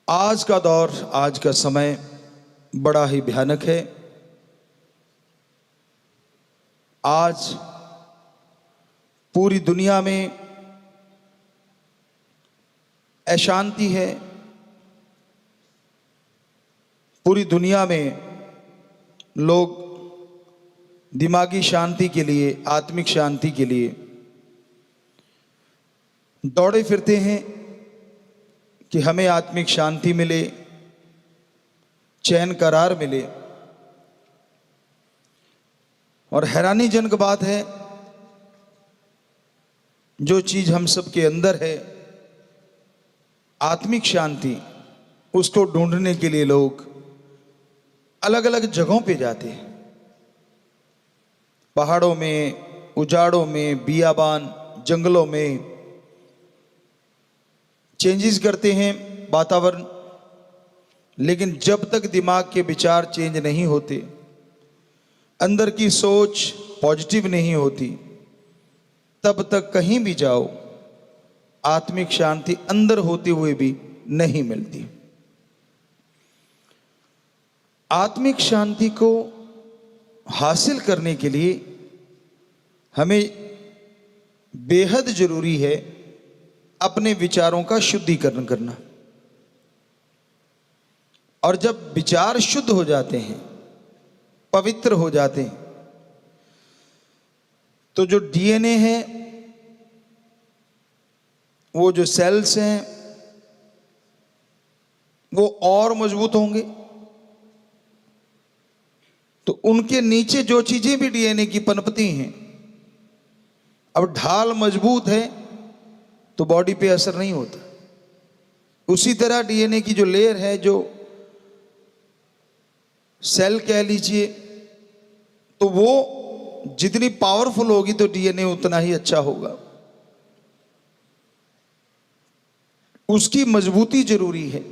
आज का दौर, आज का समय बड़ा ही भयानक है। आज पूरी दुनिया में अशांति है। पूरी दुनिया में लोग दिमागी शांति के लिए, आत्मिक शांति के लिए दौड़े फिरते हैं कि हमें आत्मिक शांति मिले, चैन करार मिले। और हैरानीजनक बात है, जो चीज हम सब के अंदर है, आत्मिक शांति, उसको ढूंढने के लिए लोग अलग अलग जगहों पे जाते हैं। पहाड़ों में, उजाड़ों में, बियाबान, जंगलों में चेंजेस करते हैं वातावरण। लेकिन जब तक दिमाग के विचार चेंज नहीं होते, अंदर की सोच पॉजिटिव नहीं होती, तब तक कहीं भी जाओ आत्मिक शांति अंदर होते हुए भी नहीं मिलती। आत्मिक शांति को हासिल करने के लिए हमें बेहद जरूरी है अपने विचारों का शुद्धिकरण करना। और जब विचार शुद्ध हो जाते हैं, पवित्र हो जाते हैं, तो जो डीएनए है, वो जो सेल्स हैं, वो और मजबूत होंगे। तो उनके नीचे जो चीजें भी डीएनए की पनपती हैं, अब ढाल मजबूत है तो बॉडी पे असर नहीं होता। उसी तरह डीएनए की जो लेयर है, जो सेल कह लीजिए, तो वो जितनी पावरफुल होगी तो डीएनए उतना ही अच्छा होगा। उसकी मजबूती जरूरी है।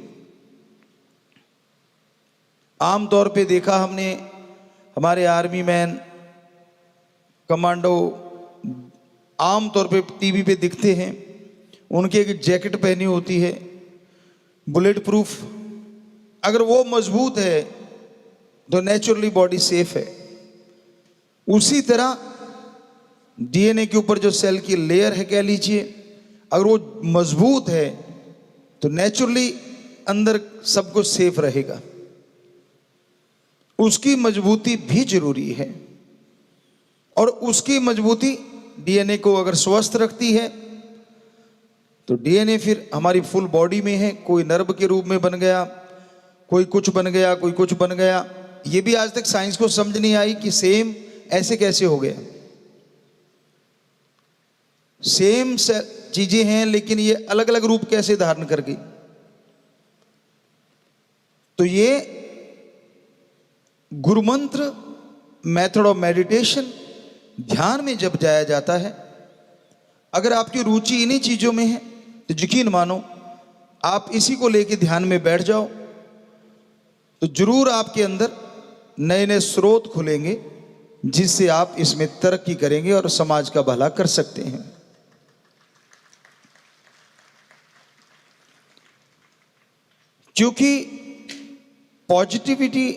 आमतौर पे देखा हमने, हमारे आर्मी मैन, कमांडो आमतौर पे टीवी पे दिखते हैं, उनकी एक जैकेट पहनी होती है बुलेट प्रूफ। अगर वो मजबूत है तो नेचुरली बॉडी सेफ है। उसी तरह डीएनए के ऊपर जो सेल की लेयर है कह लीजिए, अगर वो मजबूत है तो नेचुरली अंदर सब कुछ सेफ रहेगा। उसकी मजबूती भी जरूरी है। और उसकी मजबूती डीएनए को अगर स्वस्थ रखती है तो डीएनए फिर हमारी फुल बॉडी में है। कोई नर्व के रूप में बन गया, कोई कुछ बन गया, कोई कुछ बन गया। ये भी आज तक साइंस को समझ नहीं आई कि सेम ऐसे कैसे हो गया। सेम चीजें हैं लेकिन ये अलग अलग रूप कैसे धारण कर गई। तो ये गुरुमंत्र, मेथड ऑफ मेडिटेशन, ध्यान में जब जाया जाता है, अगर आपकी रुचि इन्हीं चीजों में है तो यकीन मानो आप इसी को लेके ध्यान में बैठ जाओ तो जरूर आपके अंदर नए नए स्रोत खुलेंगे, जिससे आप इसमें तरक्की करेंगे और समाज का भला कर सकते हैं। क्योंकि पॉजिटिविटी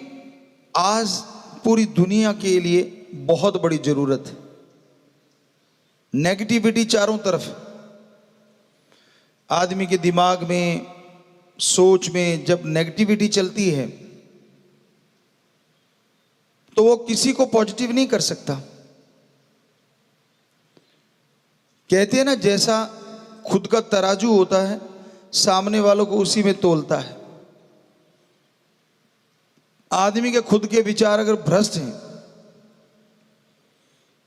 आज पूरी दुनिया के लिए बहुत बड़ी जरूरत है। नेगेटिविटी चारों तरफ, आदमी के दिमाग में, सोच में जब नेगेटिविटी चलती है तो वो किसी को पॉजिटिव नहीं कर सकता। कहते हैं ना, जैसा खुद का तराजू होता है, सामने वालों को उसी में तोलता है। आदमी के खुद के विचार अगर भ्रष्ट हैं,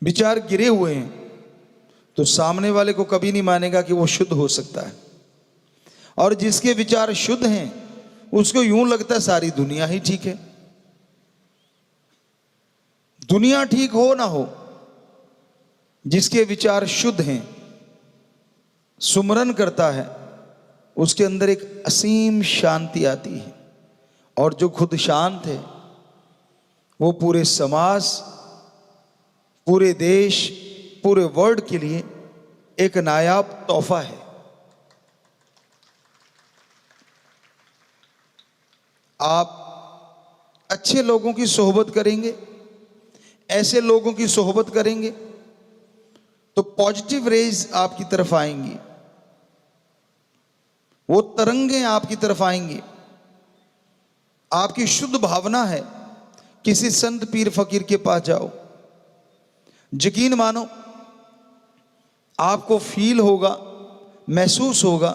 विचार गिरे हुए हैं, तो सामने वाले को कभी नहीं मानेगा कि वो शुद्ध हो सकता है। और जिसके विचार शुद्ध हैं, उसको यूं लगता है सारी दुनिया ही ठीक है। दुनिया ठीक हो ना हो, जिसके विचार शुद्ध हैं, सुमरन करता है, उसके अंदर एक असीम शांति आती है। और जो खुद शांत है, वो पूरे समाज, पूरे देश, पूरे वर्ल्ड के लिए एक नायाब तोहफा है। आप अच्छे लोगों की सोहबत करेंगे, ऐसे लोगों की सोहबत करेंगे तो पॉजिटिव रेज आपकी तरफ आएंगी, वो तरंगें आपकी तरफ आएंगी। आपकी शुद्ध भावना है किसी संत पीर फकीर के पास जाओ, यकीन मानो आपको फील होगा, महसूस होगा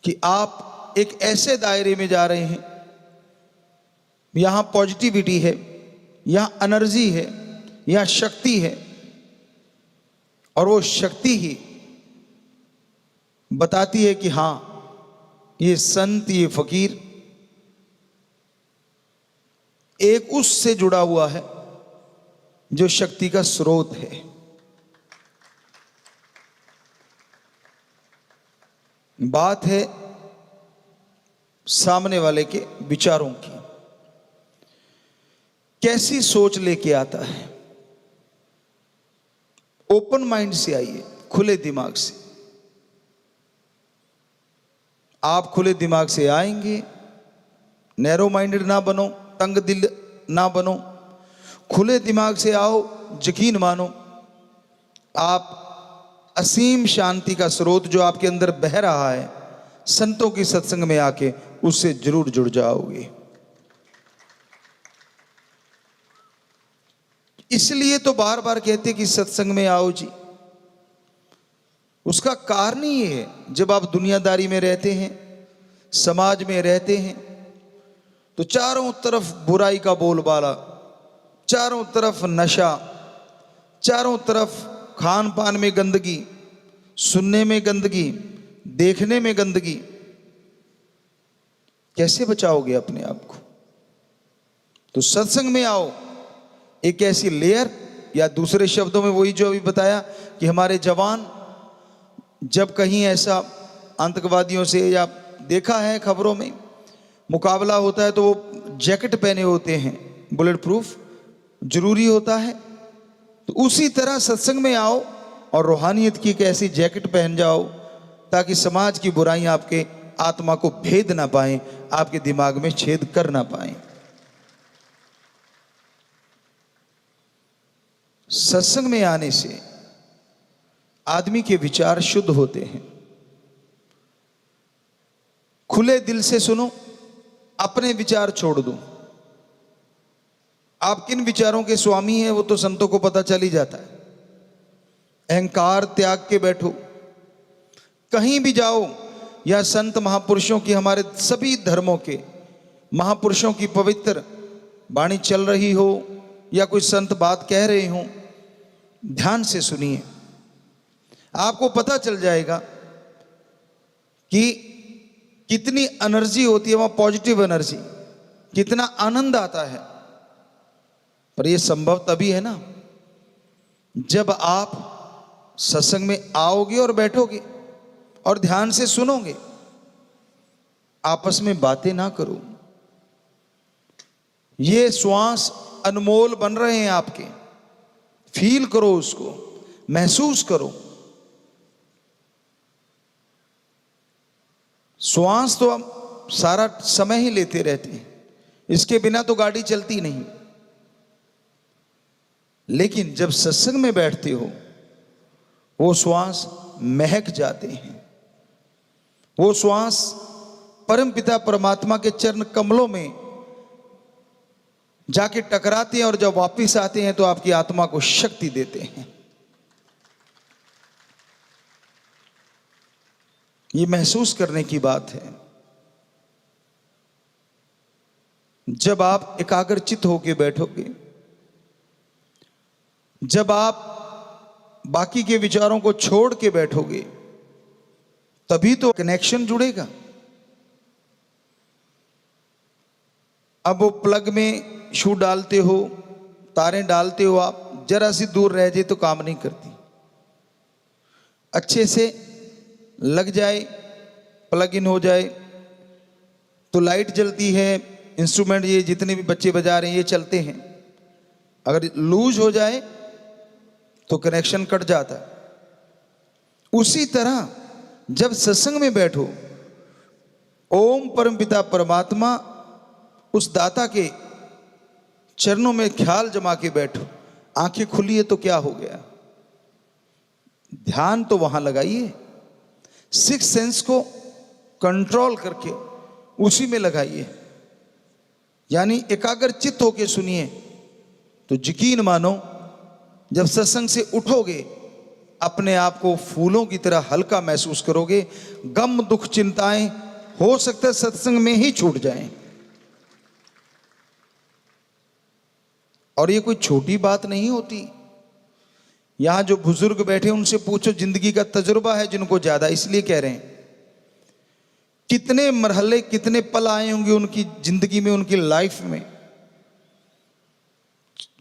कि आप एक ऐसे दायरे में जा रहे हैं, यहां पॉजिटिविटी है, यहां एनर्जी है, यहां शक्ति है, और वो शक्ति ही बताती है कि हां ये संत, ये फकीर एक उससे जुड़ा हुआ है जो शक्ति का स्रोत है। बात है सामने वाले के विचारों की, कैसी सोच लेके आता है। ओपन माइंड से आइए, खुले दिमाग से। आप खुले दिमाग से आएंगे, नैरो माइंडेड ना बनो, तंग दिल ना बनो, खुले दिमाग से आओ। यकीन मानो आप असीम शांति का स्रोत जो आपके अंदर बह रहा है, संतों की सत्संग में आके उससे जरूर जुड़ जाओगे। इसलिए तो बार बार कहते कि सत्संग में आओ जी। उसका कारण ही ये है, जब आप दुनियादारी में रहते हैं, समाज में रहते हैं, तो चारों तरफ बुराई का बोलबाला, चारों तरफ नशा, चारों तरफ खान पान में गंदगी, सुनने में गंदगी, देखने में गंदगी। कैसे बचाओगे अपने आप को? तो सत्संग में आओ, एक ऐसी लेयर, या दूसरे शब्दों में वही जो अभी बताया कि हमारे जवान जब कहीं ऐसा आतंकवादियों से, या देखा है खबरों में, मुकाबला होता है तो वो जैकेट पहने होते हैं, बुलेट प्रूफ जरूरी होता है। तो उसी तरह सत्संग में आओ और रूहानियत की एक ऐसी जैकेट पहन जाओ ताकि समाज की बुराइयां आपके आत्मा को भेद ना पाए, आपके दिमाग में छेद कर ना पाए। सत्संग में आने से आदमी के विचार शुद्ध होते हैं। खुले दिल से सुनो, अपने विचार छोड़ दो। आप किन विचारों के स्वामी हैं वो तो संतों को पता चल ही जाता है। अहंकार त्याग के बैठो, कहीं भी जाओ, या संत महापुरुषों की, हमारे सभी धर्मों के महापुरुषों की पवित्र वाणी चल रही हो, या कोई संत बात कह रहे हो, ध्यान से सुनिए। आपको पता चल जाएगा कि कितनी एनर्जी होती है वहां, पॉजिटिव एनर्जी, कितना आनंद आता है। पर यह संभव तभी है ना जब आप सत्संग में आओगे और बैठोगे और ध्यान से सुनोगे। आपस में बातें ना करो। ये श्वास अनमोल बन रहे हैं आपके, फील करो उसको, महसूस करो। श्वास तो हम सारा समय ही लेते रहते हैं, इसके बिना तो गाड़ी चलती नहीं। लेकिन जब सत्संग में बैठते हो, वो श्वास महक जाते हैं, वो श्वास परम पिता परमात्मा के चरण कमलों में जाके टकराते हैं, और जब वापस आते हैं तो आपकी आत्मा को शक्ति देते हैं। ये महसूस करने की बात है। जब आप एकाग्रचित होकर बैठोगे, जब आप बाकी के विचारों को छोड़ के बैठोगे, तभी तो कनेक्शन जुड़ेगा। अब वो प्लग में शू डालते हो, तारें डालते हो, आप जरा सी दूर रह जाए तो काम नहीं करती। अच्छे से लग जाए, प्लग इन हो जाए तो लाइट जलती है, इंस्ट्रूमेंट ये जितने भी बच्चे बजा रहे हैं ये चलते हैं। अगर लूज हो जाए तो कनेक्शन कट जाता है। उसी तरह जब सत्संग में बैठो, ओम परमपिता परमात्मा उस दाता के चरणों में ख्याल जमा के बैठो। आंखें खुली है तो क्या हो गया, ध्यान तो वहां लगाइए, सिक्स सेंस को कंट्रोल करके उसी में लगाइए, यानी एकाग्र चित्त होके सुनिए। तो यकीन मानो जब सत्संग से उठोगे अपने आप को फूलों की तरह हल्का महसूस करोगे। गम दुख चिंताएं हो सकता है सत्संग में ही छूट जाएं। और ये कोई छोटी बात नहीं होती। यहां जो बुजुर्ग बैठे उनसे पूछो, जिंदगी का तजुर्बा है जिनको ज्यादा, इसलिए कह रहे हैं। कितने मरहले कितने पल आए होंगे उनकी जिंदगी में, उनकी लाइफ में,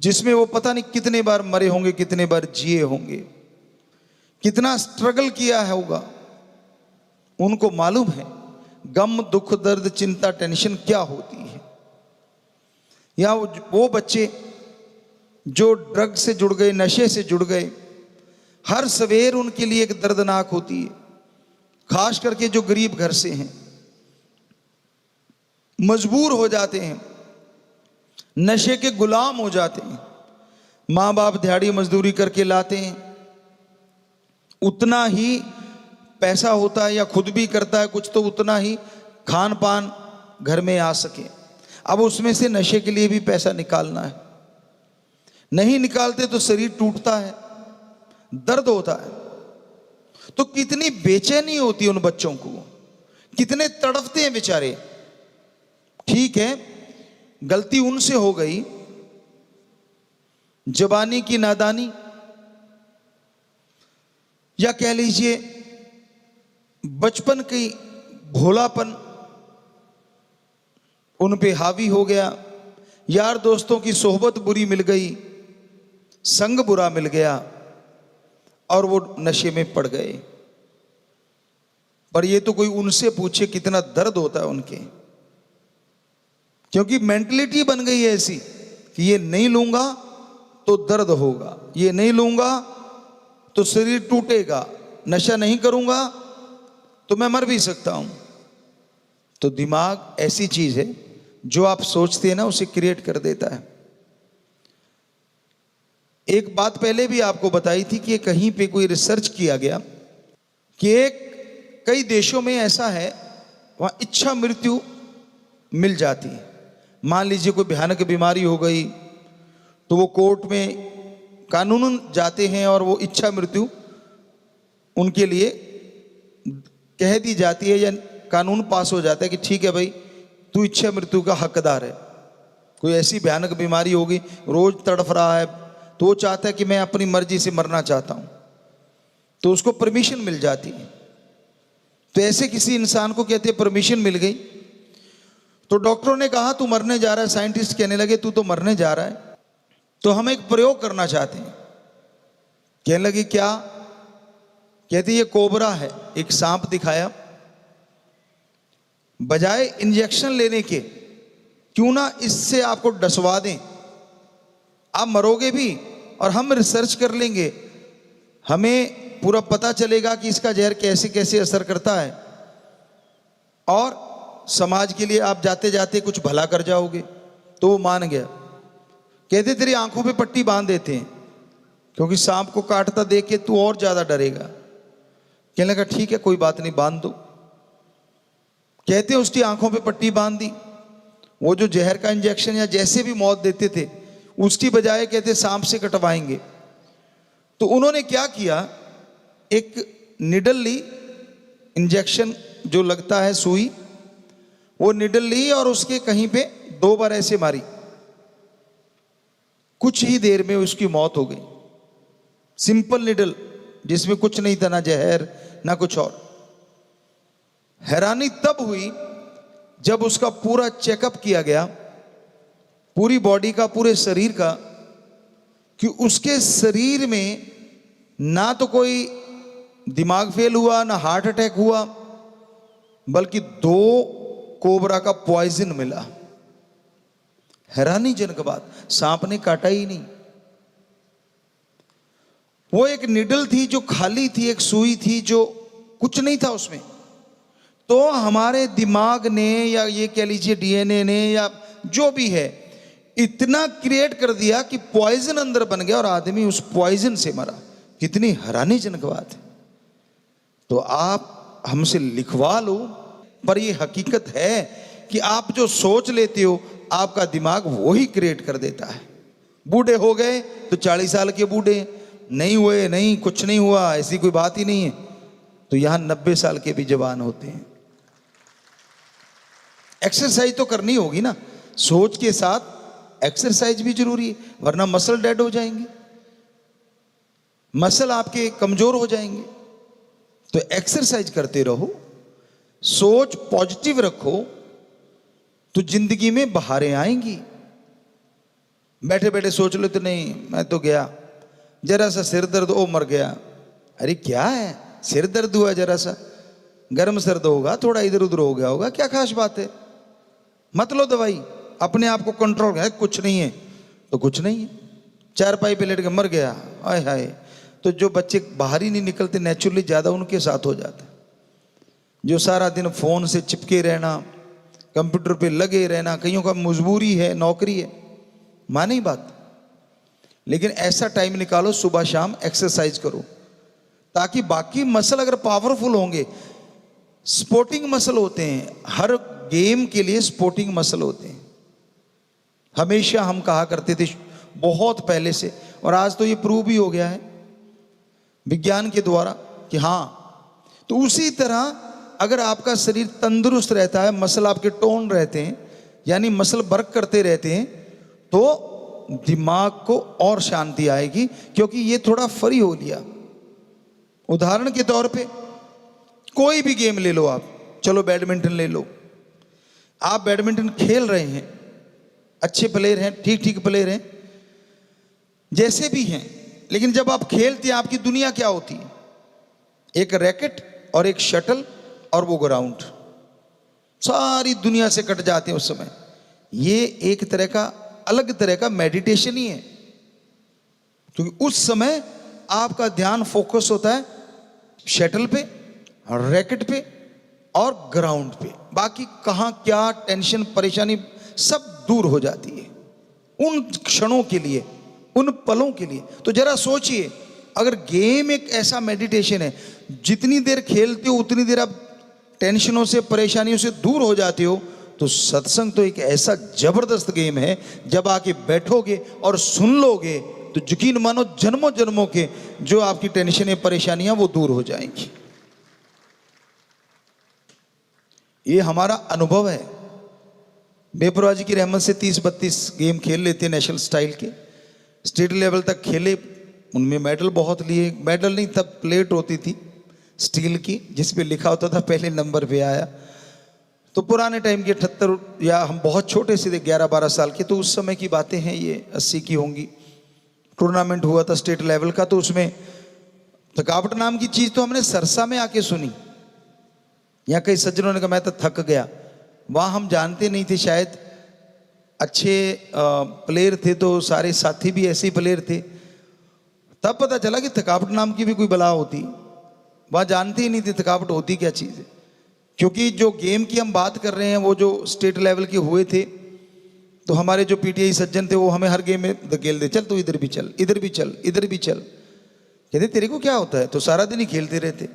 जिसमें वो पता नहीं कितने बार मरे होंगे, कितने बार जिए होंगे, कितना स्ट्रगल किया है होगा। उनको मालूम है गम दुख दर्द चिंता टेंशन क्या होती है। या वो बच्चे जो ड्रग से जुड़ गए, नशे से जुड़ गए, हर सवेर उनके लिए एक दर्दनाक होती है। खास करके जो गरीब घर से हैं, मजबूर हो जाते हैं, नशे के गुलाम हो जाते हैं। माँ बाप दिहाड़ी मजदूरी करके लाते हैं, उतना ही पैसा होता है या खुद भी करता है कुछ, तो उतना ही खान पान घर में आ सके। अब उसमें से नशे के लिए भी पैसा निकालना है, नहीं निकालते तो शरीर टूटता है, दर्द होता है। तो कितनी बेचैनी होती है उन बच्चों को, कितने तड़पते हैं बेचारे। ठीक है, गलती उनसे हो गई, जवानी की नादानी, या कह लीजिए बचपन की भोलापन उन पे हावी हो गया, यार दोस्तों की सोहबत बुरी मिल गई, संग बुरा मिल गया और वो नशे में पड़ गए। पर ये तो कोई उनसे पूछे कितना दर्द होता है उनके, क्योंकि मेंटलिटी बन गई है ऐसी कि ये नहीं लूंगा तो दर्द होगा, ये नहीं लूंगा तो शरीर टूटेगा, नशा नहीं करूंगा तो मैं मर भी सकता हूं। तो दिमाग ऐसी चीज है जो आप सोचते हैं ना उसे क्रिएट कर देता है। एक बात पहले भी आपको बताई थी कि कहीं पे कोई रिसर्च किया गया कि कई देशों में ऐसा है वहां इच्छा मृत्यु मिल जाती है। मान लीजिए कोई भयानक बीमारी हो गई तो वो कोर्ट में कानूनन जाते हैं और वो इच्छा मृत्यु उनके लिए कह दी जाती है, या कानून पास हो जाता है कि ठीक है भाई तू इच्छा मृत्यु का हकदार है। कोई ऐसी भयानक बीमारी होगी, रोज तड़फ रहा है, तो वो चाहता है कि मैं अपनी मर्जी से मरना चाहता हूं, तो उसको परमिशन मिल जाती है। तो ऐसे किसी इंसान को कहते हैं परमिशन मिल गई। तो डॉक्टरों ने कहा तू मरने जा रहा है, साइंटिस्ट कहने लगे तू तो मरने जा रहा है, तो हम एक प्रयोग करना चाहते हैं। कहने लगे क्या? कहते ये कोबरा है, एक सांप दिखाया, बजाय इंजेक्शन लेने के क्यों ना इससे आपको डसवा दें, आप मरोगे भी और हम रिसर्च कर लेंगे, हमें पूरा पता चलेगा कि इसका जहर कैसे कैसे असर करता है और समाज के लिए आप जाते जाते कुछ भला कर जाओगे। तो वो मान गया। कहते तेरी आंखों पे पट्टी बांध देते हैं क्योंकि सांप को काटता देख के तू और ज्यादा डरेगा। कहने लगा ठीक है कोई बात नहीं, बांध दो। कहते उसकी आंखों पे पट्टी बांध दी। वो जो जहर का इंजेक्शन या जैसे भी मौत देते थे उसकी बजाय कहते सांप से कटवाएंगे। तो उन्होंने क्या किया, एक निडल ली, इंजेक्शन जो लगता है सुई, वो निडल ली और उसके कहीं पे 2 बार ऐसे मारी। कुछ ही देर में उसकी मौत हो गई। सिंपल निडल जिसमें कुछ नहीं था, ना जहर ना कुछ और। हैरानी तब हुई जब उसका पूरा चेकअप किया गया, पूरी बॉडी का, पूरे शरीर का, कि उसके शरीर में ना तो कोई दिमाग फेल हुआ ना हार्ट अटैक हुआ, बल्कि 2 कोबरा का पॉइजन मिला। हैरानीजनक बात, सांप ने काटा ही नहीं। वो एक निडल थी जो खाली थी, एक सुई थी जो कुछ नहीं था उसमें। तो हमारे दिमाग ने या ये कह लीजिए डीएनए ने या जो भी है, इतना क्रिएट कर दिया कि पॉइजन अंदर बन गया और आदमी उस पॉइजन से मरा। कितनी हैरानीजनक बात है। तो आप हमसे लिखवा लो, पर ये हकीकत है कि आप जो सोच लेते हो आपका दिमाग वो ही क्रिएट कर देता है। बूढ़े हो गए तो 40 साल के बूढ़े, नहीं हुए नहीं, कुछ नहीं हुआ, ऐसी कोई बात ही नहीं है। तो यहां 90 साल के भी जवान होते हैं। एक्सरसाइज तो करनी होगी ना, सोच के साथ एक्सरसाइज भी जरूरी है, वरना मसल डेड हो जाएंगे, मसल आपके कमजोर हो जाएंगे। तो एक्सरसाइज करते रहो, सोच पॉजिटिव रखो, तो जिंदगी में बहारें आएंगी। बैठे बैठे सोच लो तो नहीं मैं तो गया, जरा सा सिर दर्द, ओ मर गया। अरे क्या है, सिर दर्द हुआ, जरा सा गर्म सर्द होगा, थोड़ा इधर उधर हो गया होगा, क्या खास बात है, मत लो दवाई, अपने आप को कंट्रोल है, कुछ नहीं है तो कुछ नहीं है। चारपाई पे लेट के मर गया, आय हाय। तो जो बच्चे बाहर ही नहीं निकलते नेचुरली, ज्यादा उनके साथ हो जाता है। जो सारा दिन फोन से चिपके रहना, कंप्यूटर पे लगे रहना, कईयों का मजबूरी है, नौकरी है, माने बात, लेकिन ऐसा टाइम निकालो सुबह शाम एक्सरसाइज करो, ताकि बाकी मसल अगर पावरफुल होंगे, स्पोर्टिंग मसल होते हैं, हर गेम के लिए स्पोर्टिंग मसल होते हैं। हमेशा हम कहा करते थे बहुत पहले से, और आज तो ये प्रूव भी हो गया है विज्ञान के द्वारा कि हाँ, तो उसी तरह अगर आपका शरीर तंदुरुस्त रहता है, मसल आपके टोन रहते हैं, यानी मसल वर्क करते रहते हैं, तो दिमाग को और शांति आएगी, क्योंकि ये थोड़ा फ्री हो लिया। उदाहरण के तौर पे कोई भी गेम ले लो आप, चलो बैडमिंटन ले लो, आप बैडमिंटन खेल रहे हैं, अच्छे प्लेयर हैं, ठीक ठीक प्लेयर हैं, जैसे भी हैं, लेकिन जब आप खेलते हैं आपकी दुनिया क्या होती है, एक रैकेट और एक शटल और वो ग्राउंड, सारी दुनिया से कट जाते हैं उस समय। ये एक तरह का अलग तरह का मेडिटेशन ही है, क्योंकि उस समय आपका ध्यान फोकस होता है शटल पे, रैकेट पे और ग्राउंड पे। बाकी कहां क्या टेंशन परेशानी सब दूर हो जाती है उन क्षणों के लिए, उन पलों के लिए। तो जरा सोचिए, अगर गेम एक ऐसा मेडिटेशन है, जितनी देर खेलते हो उतनी देर आप टेंशनों से परेशानियों से दूर हो जाते हो, तो सत्संग तो एक ऐसा जबरदस्त गेम है, जब आके बैठोगे और सुन लोगे तो यकीन मानो जन्मों जन्मों के जो आपकी टेंशनें परेशानियां वो दूर हो जाएंगी। ये हमारा अनुभव है। बेपरवाह जी की रहमत से 30-32 गेम खेल लेते, नेशनल स्टाइल के, स्टेट लेवल तक खेले, उनमें मेडल बहुत लिए। मेडल नहीं, तब प्लेट होती थी स्टील की, जिस पे लिखा होता था पहले नंबर पे आया। तो पुराने टाइम के 78, या हम बहुत छोटे से थे 11-12 साल के, तो उस समय की बातें हैं, ये 80 की होंगी। टूर्नामेंट हुआ था स्टेट लेवल का, तो उसमें थकावट नाम की चीज तो हमने सरसा में आके सुनी, या कई सज्जनों ने कहा मैं तो थक गया। वहां हम जानते नहीं थे, शायद अच्छे प्लेयर थे तो सारे साथी भी ऐसे ही प्लेयर थे। तब पता चला कि थकावट नाम की भी कोई बला होती, वहां जानते ही नहीं थे थकावट होती क्या चीज है। क्योंकि जो गेम की हम बात कर रहे हैं वो जो स्टेट लेवल के हुए थे, तो हमारे जो पीटीआई सज्जन थे वो हमें हर गेम में धकेल दे, चल तू इधर भी चल, इधर भी चल, इधर भी चल। कहते तेरे को क्या होता है, तो सारा दिन ही खेलते रहते।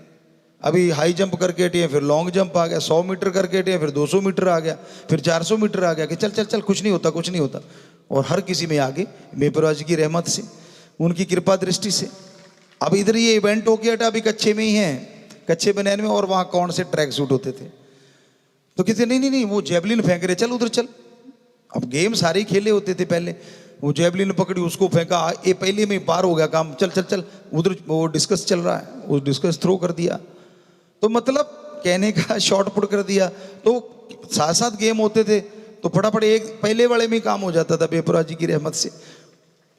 अभी हाई जंप करके हटे, फिर लॉन्ग जंप आ गया, 100 मीटर करके हटे, फिर 200 मीटर आ गया, फिर 400 मीटर आ गया, कि चल चल चल कुछ नहीं होता, कुछ नहीं होता। और हर किसी में आगे बेपरवाह जी की रहमत से, उनकी कृपा दृष्टि से। अब इधर ये इवेंट हो गया, अभी कच्चे में ही है, कच्चे बनैन में, और वहाँ कौन से ट्रैक सूट होते थे। तो कहते नहीं नहीं नहीं, वो जेवलिन फेंक रहे, चल उधर चल। अब गेम सारे खेले होते थे पहले, वो जेवलिन पकड़ी, उसको फेंका, ये पहले में पार हो गया काम, चल चल चल उधर, वो डिस्कस चल रहा है, वो डिस्कस थ्रो कर दिया। तो मतलब कहने का शॉर्ट पुट कर दिया। तो साथ साथ गेम होते थे, तो फटाफट एक पहले वाले में काम हो जाता था बेपरवाह जी की रहमत से।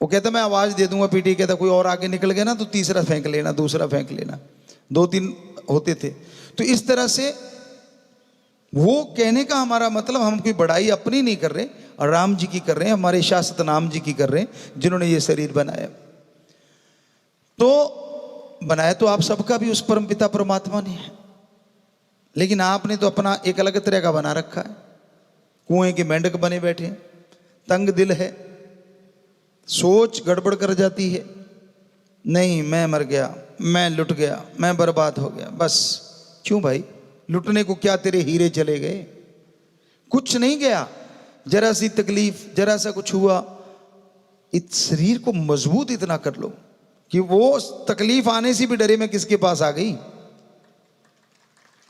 वो कहता मैं आवाज दे दूंगा, पीटी कहता कोई और आगे निकल गया ना तो तीसरा फेंक लेना, दूसरा फेंक लेना, 2-3 होते थे। तो इस तरह से वो कहने का हमारा मतलब, हम कोई बड़ाई अपनी नहीं कर रहे, और राम जी की कर रहे हैं, हमारे शाश्वत नाम जी की कर रहे हैं, जिन्होंने ये शरीर बनाया। तो बनाया तो आप सबका भी उस परमपिता परमात्मा ने है, लेकिन आपने तो अपना एक अलग तरह का बना रखा है। कुएं के मेंढक बने बैठे हैं, तंग दिल है, सोच गड़बड़ कर जाती है, नहीं मैं मर गया, मैं लुट गया, मैं बर्बाद हो गया, बस। क्यों भाई, लुटने को क्या तेरे हीरे चले गए? कुछ नहीं गया, जरा सी तकलीफ, जरा सा कुछ हुआ, इस शरीर को मजबूत इतना कर लो कि वो तकलीफ आने से भी डरे मैं किसके पास आ गई,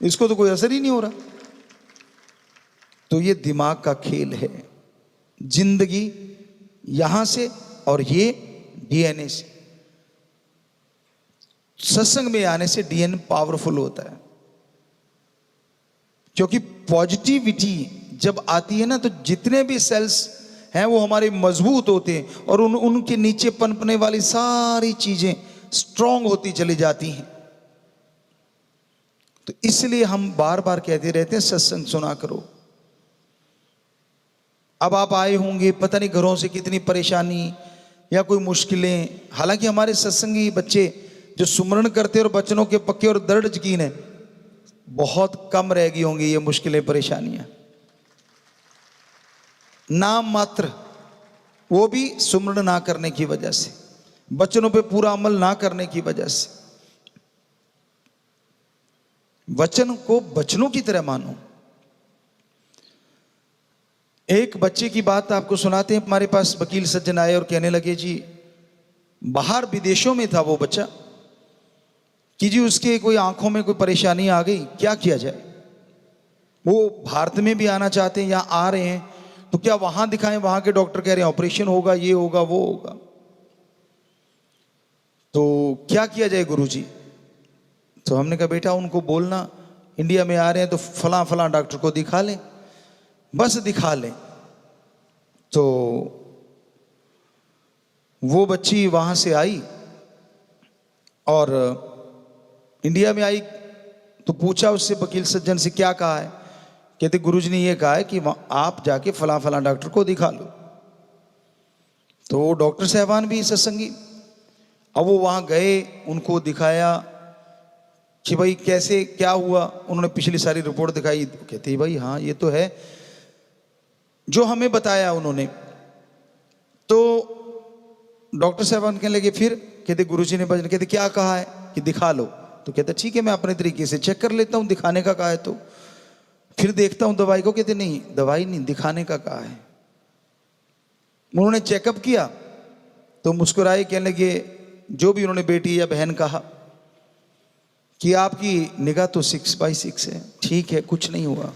इसको तो कोई असर ही नहीं हो रहा। तो ये दिमाग का खेल है। जिंदगी यहां से और ये डीएनए से, सत्संग में आने से डीएनए पावरफुल होता है, क्योंकि पॉजिटिविटी जब आती है ना तो जितने भी सेल्स हैं वो हमारे मजबूत होते हैं और उनके नीचे पनपने वाली सारी चीजें स्ट्रांग होती चली जाती हैं। तो इसलिए हम बार बार कहते रहते हैं सत्संग सुना करो। अब आप आए होंगे, पता नहीं घरों से कितनी परेशानी या कोई मुश्किलें, हालांकि हमारे सत्संगी बच्चे जो सुमरण करते और बचनों के पक्के और दृढ़ यकीन है, बहुत कम रह गई होंगी ये मुश्किलें परेशानियां। नाम मात्र, वो भी सुमरण ना करने की वजह से, बचनों पे पूरा अमल ना करने की वजह से। वचन को बचनों की तरह मानो। एक बच्चे की बात आपको सुनाते हैं। हमारे पास वकील सज्जन आए और कहने लगे जी, बाहर विदेशों में था वो बच्चा, कि जी उसके कोई आंखों में कोई परेशानी आ गई, क्या किया जाए? वो भारत में भी आना चाहते हैं, यहाँ आ रहे हैं, तो क्या वहां दिखाएं? वहां के डॉक्टर कह रहे हैं ऑपरेशन होगा, ये होगा, वो होगा। तो क्या किया जाए गुरुजी? तो हमने कहा बेटा उनको बोलना इंडिया में आ रहे हैं तो फलां फलां डॉक्टर को दिखा लें, बस दिखा लें। तो वो बच्ची वहां से आई और इंडिया में आई तो पूछा उससे, वकील सज्जन से, क्या कहा है? कहते गुरुजी ने ये कहा है कि आप जाके फलां फलां डॉक्टर को दिखा लो। तो डॉक्टर साहबान भी सत्संगी, अब वो वहां गए, उनको दिखाया कि भाई कैसे क्या हुआ। उन्होंने पिछली सारी रिपोर्ट दिखाई, तो कहते भाई हाँ ये तो है जो हमें बताया उन्होंने। तो डॉक्टर साहबान कहने लगे फिर? कहते गुरुजी ने भजन, कहते क्या कहा है कि दिखा लो? तो कहते ठीक है मैं अपने तरीके से चेक कर लेता हूं, दिखाने का कहा है तो फिर देखता हूं दवाई को। कहते नहीं दवाई नहीं, दिखाने का कहा है। उन्होंने चेकअप किया तो मुस्कुराए, कहने लगे जो भी उन्होंने बेटी या बहन कहा कि आपकी निगाह तो 6/6 है, ठीक है कुछ नहीं हुआ।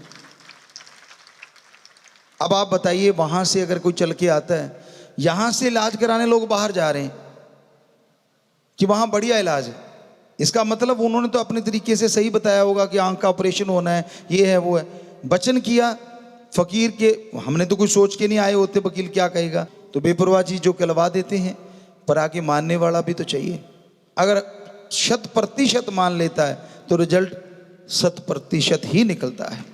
अब आप बताइए वहां से अगर कोई चल के आता है, यहां से इलाज कराने लोग बाहर जा रहे हैं कि वहां बढ़िया इलाज है, इसका मतलब उन्होंने तो अपने तरीके से सही बताया होगा कि आंख का ऑपरेशन होना है, ये है वो है। वचन किया फकीर के, हमने तो कुछ सोच के नहीं आए होते वकील क्या कहेगा, तो बेपरवाह जी जो कहलवा देते हैं, पर आके मानने वाला भी तो चाहिए। अगर 100% मान लेता है तो रिजल्ट 100% ही निकलता है।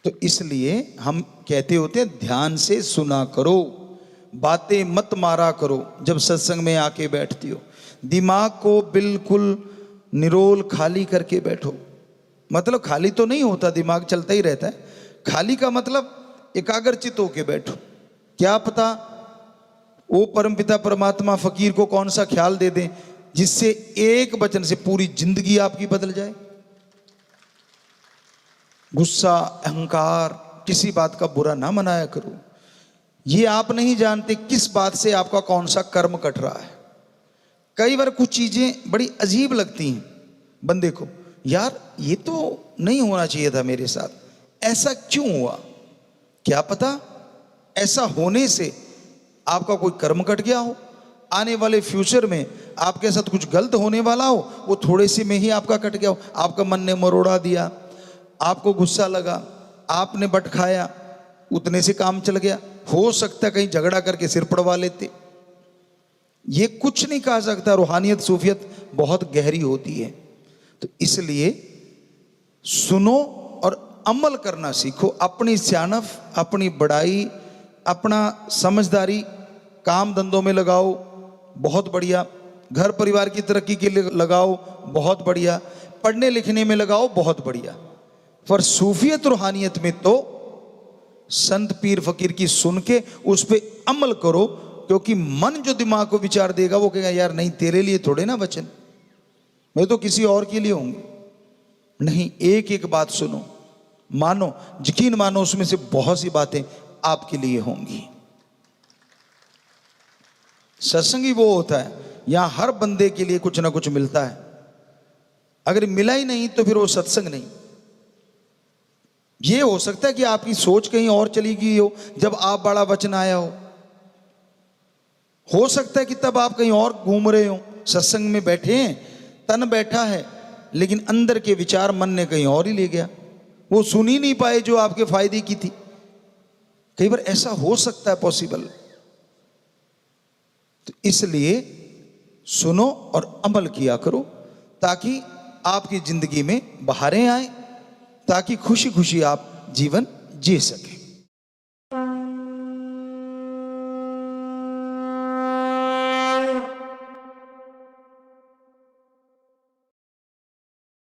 तो इसलिए हम कहते होते हैं ध्यान से सुना करो, बातें मत मारा करो। जब सत्संग में आके बैठती हो, दिमाग को बिल्कुल निरोल खाली करके बैठो। मतलब खाली तो नहीं होता, दिमाग चलता ही रहता है। खाली का मतलब एकाग्रचित होके बैठो। क्या पता वो परमपिता परमात्मा फकीर को कौन सा ख्याल दे दें जिससे एक वचन से पूरी जिंदगी आपकी बदल जाए। गुस्सा, अहंकार, किसी बात का बुरा ना मनाया करो। ये आप नहीं जानते किस बात से आपका कौन सा कर्म कट रहा है। कई बार कुछ चीजें बड़ी अजीब लगती हैं बंदे को, यार ये तो नहीं होना चाहिए था मेरे साथ, ऐसा क्यों हुआ? क्या पता ऐसा होने से आपका कोई कर्म कट गया हो, आने वाले फ्यूचर में आपके साथ कुछ गलत होने वाला हो, वो थोड़े से में ही आपका कट गया हो। आपका मन ने मरोड़ा दिया, आपको गुस्सा लगा, आपने बट खाया, उतने से काम चल गया। हो सकता कहीं झगड़ा करके सिर पड़वा लेते। ये कुछ नहीं कहा सकता। रूहानियत सूफियत बहुत गहरी होती है। तो इसलिए सुनो और अमल करना सीखो। अपनी सियानफ, अपनी बड़ाई, अपना समझदारी काम धंधों में लगाओ, बहुत बढ़िया। घर परिवार की तरक्की के लिए लगाओ, बहुत बढ़िया। पढ़ने लिखने में लगाओ, बहुत बढ़िया। पर सूफियत रूहानियत में तो संत पीर फकीर की सुन के उस पे अमल करो, क्योंकि मन जो दिमाग को विचार देगा वो कहेगा यार नहीं तेरे लिए थोड़े ना वचन, मैं तो किसी और के लिए होंगे। नहीं, एक एक बात सुनो, मानो, यकीन मानो उसमें से बहुत सी बातें आपके लिए होंगी। सत्संग ही वो होता है यहां हर बंदे के लिए कुछ ना कुछ मिलता है, अगर मिला ही नहीं तो फिर वो सत्संग नहीं। ये हो सकता है कि आपकी सोच कहीं और चली गई हो जब आप बड़ा वचन आया हो सकता है कि तब आप कहीं और घूम रहे हो, सत्संग में बैठे हैं, तन बैठा है लेकिन अंदर के विचार मन ने कहीं और ही ले गया, वो सुन ही नहीं पाए जो आपके फायदे की थी। कई बार ऐसा हो सकता है पॉसिबल। तो इसलिए सुनो और अमल किया करो ताकि आपकी जिंदगी में बहारें आए, ताकि खुशी खुशी आप जीवन जी सकें।